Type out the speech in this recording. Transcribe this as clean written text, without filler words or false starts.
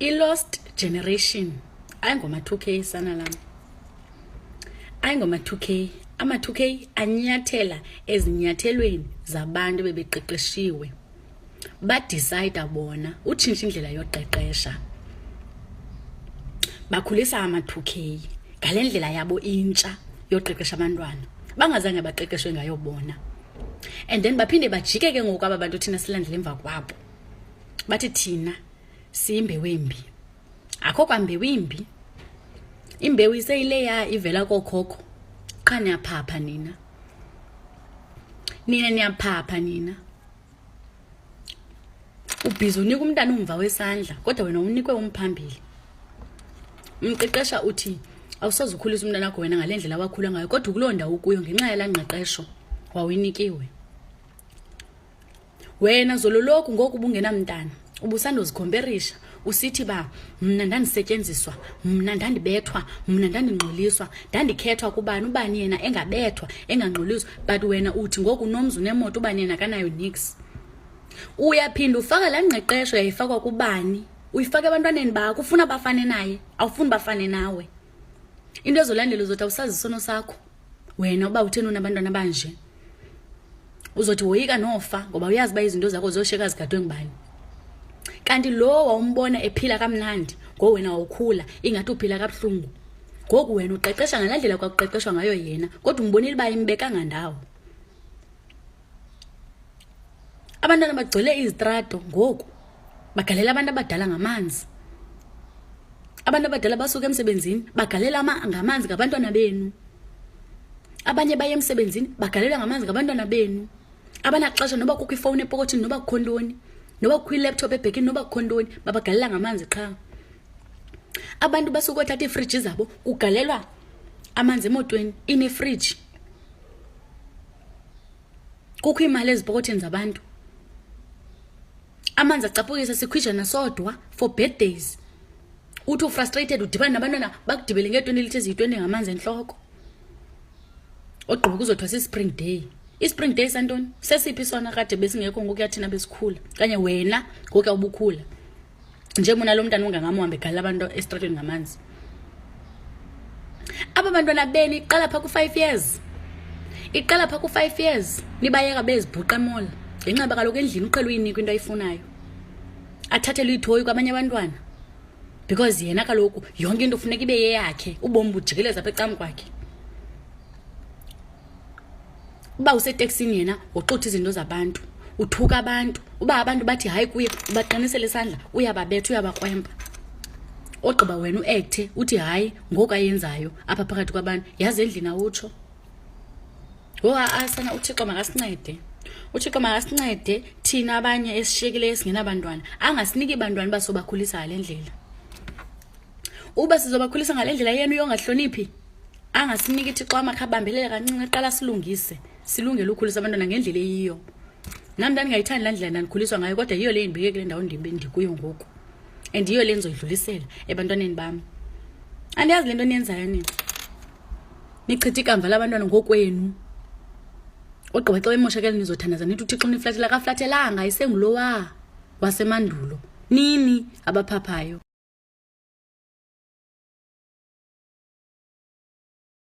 I-lost generation ayingoma 2K sana lam. Ayingoma 2K. Ama-2K anyathela ezinyathelweni zabantu bebeqeqeshiwe. Badecide bona utshintsha indlela yoqeqesha. Bakhulisa ama-2K ngale ndlela yabo intsha yoqeqesha abantwana. Bangazange baqeqeshwe ngayo bona. And then baphinde bajike ke ngoku aba bantu thina silandele emva kwabo. Bathi thina siyimbewu embi. Akho kwambewu imbi. Imbewu iseyileya ivela kokhokho. Qha niyaphapha nina. Nina niyaphapha nina. Ubhizi unika umntana umva wesandla kodwa wena unikwe umphambili. Umqeqesha uthi awusazi ukhulisa umntana wakho wena ngale ndlela wakhula ngayo kodwa kulonda ukuyo ngenxa yalangqeqesho wawinikiwe. Wena zololoku ngoku ubungenamntana ubusandozikhomperisha usithi ba mna ndandisetyenziswa, mna ndandibethwa, mna ndandingxoliswa, ndandikhethwa kubani ubani yena engabethwa engangxoliswa, but wena uthi ngoku unomzi nemoto ubani yena kanayo nix. Uyaphinda ufaka la ngqeqesho yayifakwa kubani, uyifaka ebantwaneni bakho ufuna bafane naye, awufuni bafane nawe. Into ezolandela uzothi awusazi isono sakho wena uba utheni unabantwana banje. Uzothi woyika nofa ngoba uyazi ba izinto zakho zosheka zigadwe ngibani. Kanti lo wawumbona ephila kamnandi ngo wena wawukhula ingathi uphila kabuhlungu. Ngoku wena uqeqesha ngalandlela kwakuqeqeshwa ngayo yena kodwa umbonile ba imbeka ngandawo. Abantwana bagcwele izitrato ngoku bagalela abantu abadala ngamanzi. Abantu abadala basuka emsebenzini bagalela ngamanzi ngabantwana benu. Abanye baye emsebenzini bagalela ngamanzi ngabantwana benu. Abanaxesha noba kukho ifone epokothini noba kukho ntoni, noba kukho ilaptop ebhekini noba kukho ntoni babagalela ngamanzi qha. Abantu basuka othatha ifridge zabo kugalelwa amanzi emotweni ine-fridge. Kukho imali ezipokothini zabantu. Amanzi acaphukisa sikhwijana sodwa for birthdays. Uthi frustrated udibana nabantwana bakudibele nge-20 liters yi-20 ngamanzi enhloko. Ogqiba kuzothwa si-spring day. I-spring day santoni sesiphi sona kade besingekho ngoku yathina besikhula kanye wena ngoku awubukhula. Nje mona lo mntana ungangami uhambe galela abantu estratweni ngamanzi. Aba bantwana beni iqala pha ku-5 years. Iqala pha ku-5 years nibayeka bezibhuqa emola. Ngenxa kaloku endlini uqhela uyinika into ayifunayo. Athathelwe ithoyi kwabanye abantwana. Because yena kaloku yonke into ufuneka ibe yeyakhe ubomi bujikeleza apha ecam kwakhe. Uba usetaxini yena uxutha izinto zabantu, uthuka abantu, uba abantu bathi hayi kuye ubaqinisele isandla, uyababetha uyabakrwempa. Ogqiba wena uact uthi hayi ngoku ayenzayo apha phakathi kwabantu yazi endlini awutsho. Asana uThixo makasincede. uThixo makasincede thina abanye esishiyekileyo singenabantwana angasiniki bantwana basobakhulisa ngale ndlela. Uba sizobakhulisa ngale ndlela yenu yongahloniphi angasiniki Thixo amakhabambelele kancinci qala silungise. Silungele ukhulisa abantwana ngendlela eyiyo. Nami ndingayithandi la ndlela ndikhuliswa ngayo kodwa yiyo le ndibeke kule ndawo ndikuyo ngoku. And yiyo le nzoyidlulisela ebantwaneni bami. Andiyazi le nto niyenzayo nini. Nichitha ikamva labantwana ngokwenu. Ogqiba xa emoshakele nizothandaza nithi uThixo niflathela kaflathelanga isengulowa wasemandulo. Nini abaphaphayo.